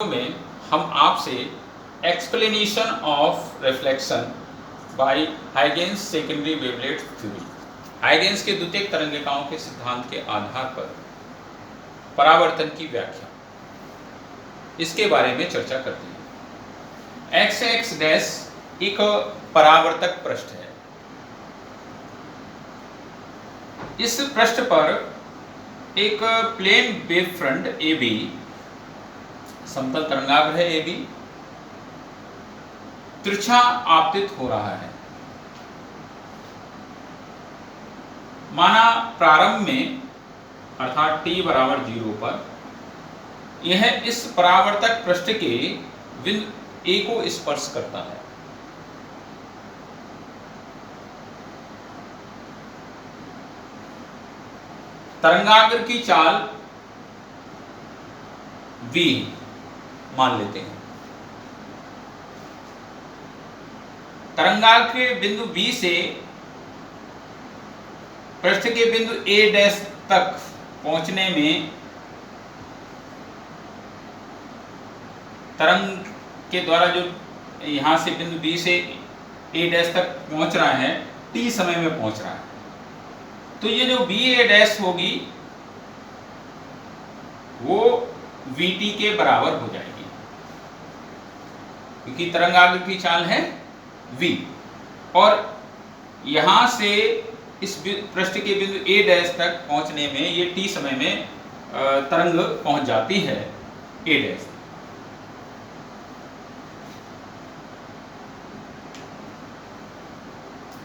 में हम आपसे explanation of reflection by Huygens secondary wavelet theory, Huygens के द्वितीयक तरंगिकाओं के सिद्धांत के आधार पर परावर्तन की व्याख्या, इसके बारे में चर्चा करते हैं। एक्स एक्स डैश एक परावर्तक पृष्ठ है। इस पृष्ठ पर एक plane wave front A B, समतल तरंगाग्र है ए बी, तिरछा आपतित हो रहा है। माना प्रारंभ में अर्थात t बराबर 0 पर यह इस परावर्तक पृष्ठ के बिंदु A को स्पर्श करता है। तरंगाग्र की चाल v मान लेते हैं। तरंगाग्र के बिंदु B से पृष्ठ के बिंदु A डैश तक पहुंचने में तरंग के द्वारा जो यहां से बिंदु B से A डैश तक पहुंच रहा है, t समय में पहुंच रहा है, तो ये जो BA डैश होगी वो VT के बराबर हो जाएगी, क्योंकि तरंगाग्र की चाल है v, और यहां से इस पृष्ठ के बिंदु A डैश तक पहुंचने में ये t समय में तरंग पहुंच जाती है A डैश।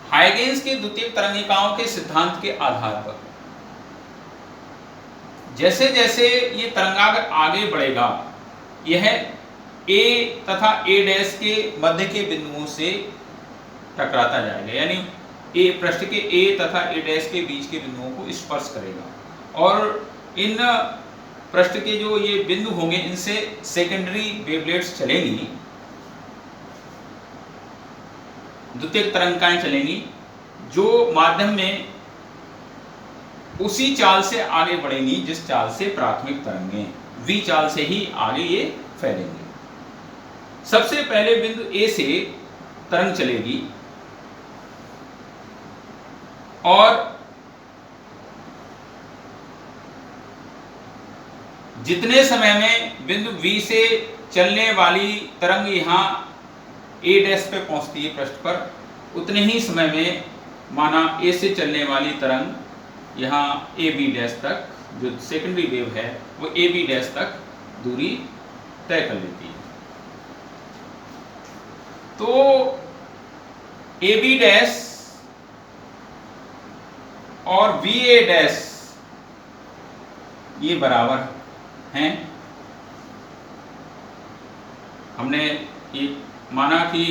हाइगेंस के द्वितीयक तरंगिकाओं के सिद्धांत के आधार पर जैसे जैसे ये तरंगाग्र आगे बढ़ेगा, यह A तथा A डैश के मध्य के बिंदुओं से टकराता जाएगा, यानी A पृष्ठ के A तथा A डैश के बीच के बिंदुओं को स्पर्श करेगा, और इन पृष्ठ के जो ये बिंदु होंगे इनसे सेकेंडरी वेवलेट्स चलेंगी, द्वितीयक तरंगिकाएं चलेंगी, जो माध्यम में उसी चाल से आगे बढ़ेंगी जिस चाल से प्राथमिक तरंगें v चाल से ही आगे ये फैलेंगी। सबसे पहले बिंदु A से तरंग चलेगी और जितने समय में बिंदु V से चलने वाली तरंग यहाँ A डैश पे पहुंचती है पृष्ठ पर, उतने ही समय में माना A से चलने वाली तरंग यहाँ AB डैश तक, जो सेकेंडरी वेव है वो AB डैश तक दूरी तय कर लेती है। तो AB डैश और VA डैश ये बराबर हैं। हमने ये माना कि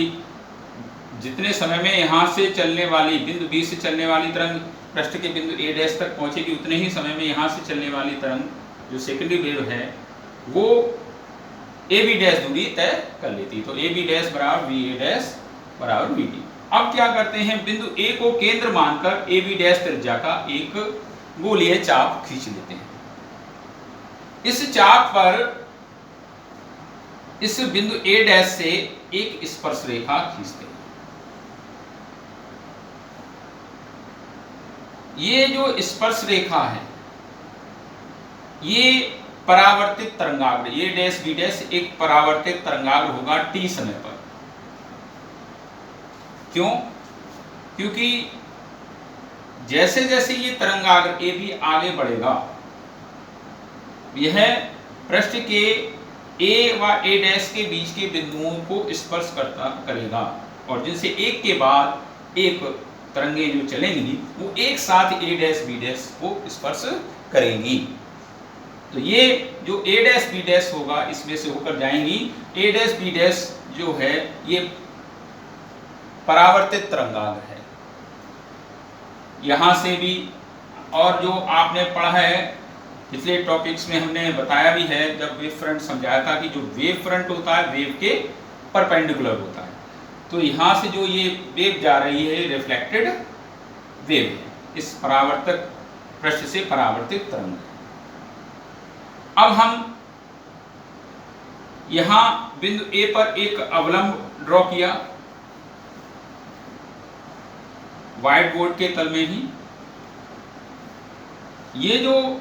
जितने समय में यहाँ से चलने वाली बिंदु B से चलने वाली तरंग पृष्ठ के बिंदु A डैश तक पहुंचेगी, उतने ही समय में यहाँ से चलने वाली तरंग जो सेकेंडरी वेव है वो AB डैश दूरी तय कर लेती है। तो AB डैश बराबर VA डैश बराबर VT। अब क्या करते हैं, बिंदु A को केंद्र मानकर AB डैश त्रिज्या का एक गोलीय चाप खींच लेते हैं। इस चाप पर इस बिंदु A डैश से एक स्पर्श रेखा खींचते हैं। ये जो स्पर्श रेखा है ये परावर्तित तरंगाग्र, ये डैश बी डैश एक परावर्तित तरंगाग्र होगा t समय पर। क्यों? क्योंकि जैसे जैसे ये तरंगाग्र ए बी आगे बढ़ेगा, यह पृष्ठ के A व A डैश के बीच के बिंदुओं को स्पर्श करेगा, और जिनसे एक के बाद एक तरंगें जो चलेंगी वो एक साथ A डैश B डैश को स्पर्श करेंगी। तो ये जो A डैश B डैश होगा इसमें से होकर जाएंगी। A डैश B डैश जो है ये परावर्तित तरंगाग्र है। यहाँ से भी, और जो आपने पढ़ा है पिछले टॉपिक्स में हमने बताया भी है जब वेव फ्रंट समझाया था कि जो वेव फ्रंट होता है वेव के परपेंडिकुलर होता है। तो यहाँ से जो ये वेव जा रही है रिफ्लेक्टेड वेव है, इस परावर्तक पृष्ठ से परावर्तित तरंग है। अब हम यहां बिंदु ए पर एक अवलंब ड्रॉ किया व्हाइट बोर्ड के तल में ही। ये जो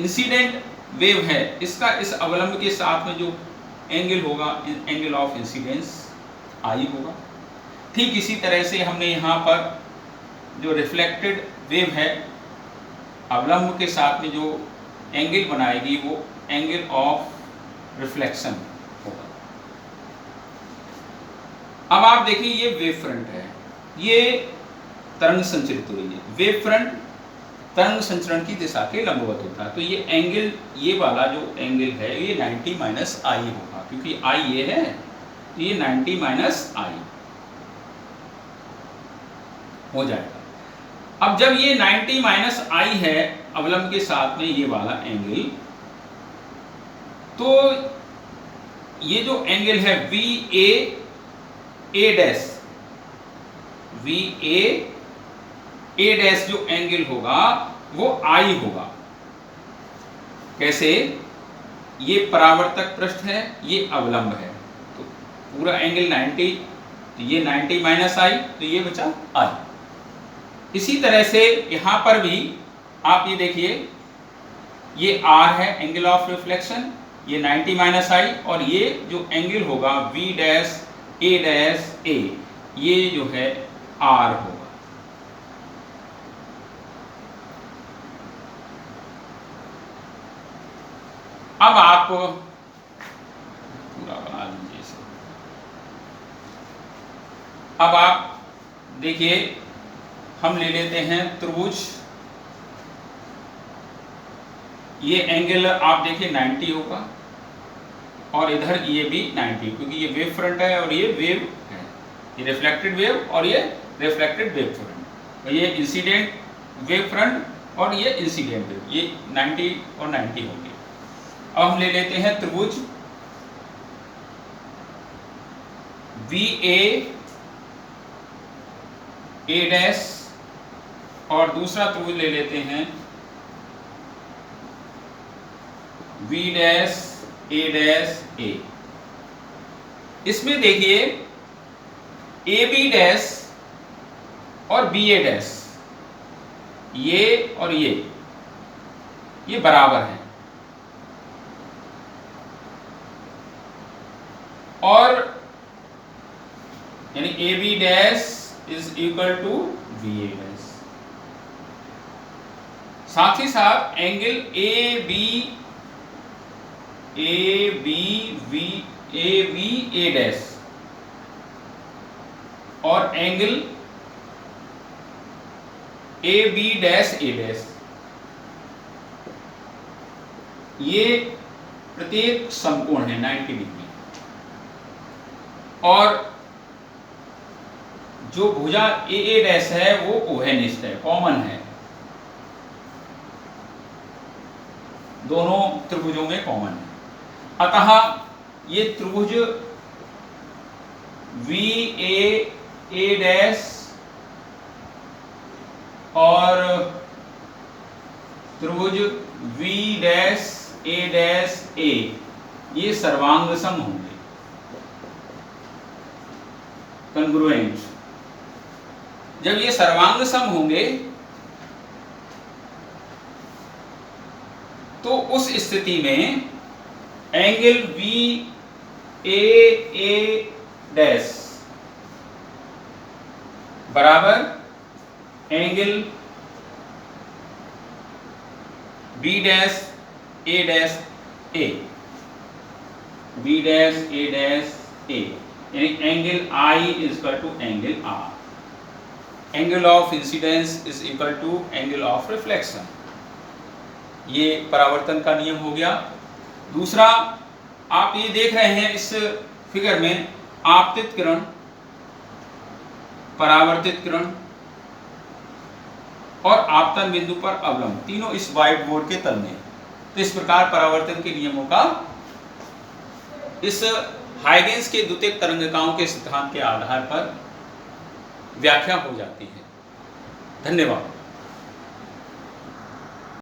इंसिडेंट वेव है इसका इस अवलंब के साथ में जो एंगल होगा, एंगल ऑफ इंसिडेंस आई होगा। ठीक इसी तरह से हमने यहाँ पर जो रिफ्लेक्टेड वेव है अवलंब के साथ में जो एंगल बनाएगी वो एंगल ऑफ रिफ्लेक्शन होगा। अब आप देखिए ये वेव फ्रंट है, ये तरंग संचरित हो रही है। वेव फ्रंट तरंग संचरण की दिशा के लंबवत होता है, तो ये एंगल, ये वाला जो एंगल है ये 90 माइनस आई होगा, क्योंकि आई ये है तो ये 90 माइनस आई हो जाएगा। अब जब ये 90 माइनस आई है अवलंब के साथ में ये वाला एंगल, तो ये जो एंगल है we A dash, we A dash जो एंगल होगा वो आई होगा। कैसे? ये परावर्तक पृष्ठ है, ये अवलंब है, तो पूरा एंगल 90, तो ये 90 माइनस आई, तो ये बचा आई। इसी तरह से यहां पर भी आप ये देखिए, ये आर है एंगल ऑफ रिफ्लेक्शन, ये 90 माइनस आई, और ये जो एंगल होगा वी डैश ए, ये जो है आर होगा। अब आप पूरा बना लीजिए इसे। अब आप देखिए, हम ले लेते हैं त्रिभुज, ये एंगल आप देखिए 90 होगा, और इधर ये भी 90, क्योंकि ये वेव फ्रंट है और ये वेव है, ये रिफ्लेक्टेड वेव और ये रिफ्लेक्टेड वेव फ्रंट, और ये इंसिडेंट वेव फ्रंट और ये इंसिडेंट वेव, ये 90 और 90 होंगे। अब हम ले लेते हैं त्रिभुज वी ए डैश, और दूसरा त्रिभुज ले लेते हैं वी डैश ए। इसमें देखिए ए बी डैश और बी ए डैश, ये और ये बराबर हैं, और यानी A B dash is equal to V A dash. साथ ही साथ angle A B A dash और angle A B dash A dash, ये प्रत्येक समकोण है 90 डिग्री, और जो भुजा ए डैश है वो ओहेनिस्ट है, कॉमन है, दोनों त्रिभुजों में कॉमन है। अतः ये त्रिभुज वी ए डैश और त्रिभुज वी डैश ए, ये सर्वांग सम होंगे, कॉन्ग्रुएंट। जब ये सर्वांग सम होंगे तो उस स्थिति में एंगल वी ए डैश बराबर angle B dash A dash A, B dash A, यानी angle I is equal to angle R. Angle of incidence is equal to angle of reflection. ये परावर्तन का नियम हो गया। दूसरा, आप ये देख रहे हैं इस फिगर में आपतित किरण, परावर्तित किरण और आपतन बिंदु पर अवलंब, तीनों इस व्हाइट बोर्ड के तल में। तो इस प्रकार परावर्तन के नियमों का इस हाइगेंस के द्वितीयक तरंगिकाओं के सिद्धांत के आधार पर व्याख्या हो जाती है। धन्यवाद।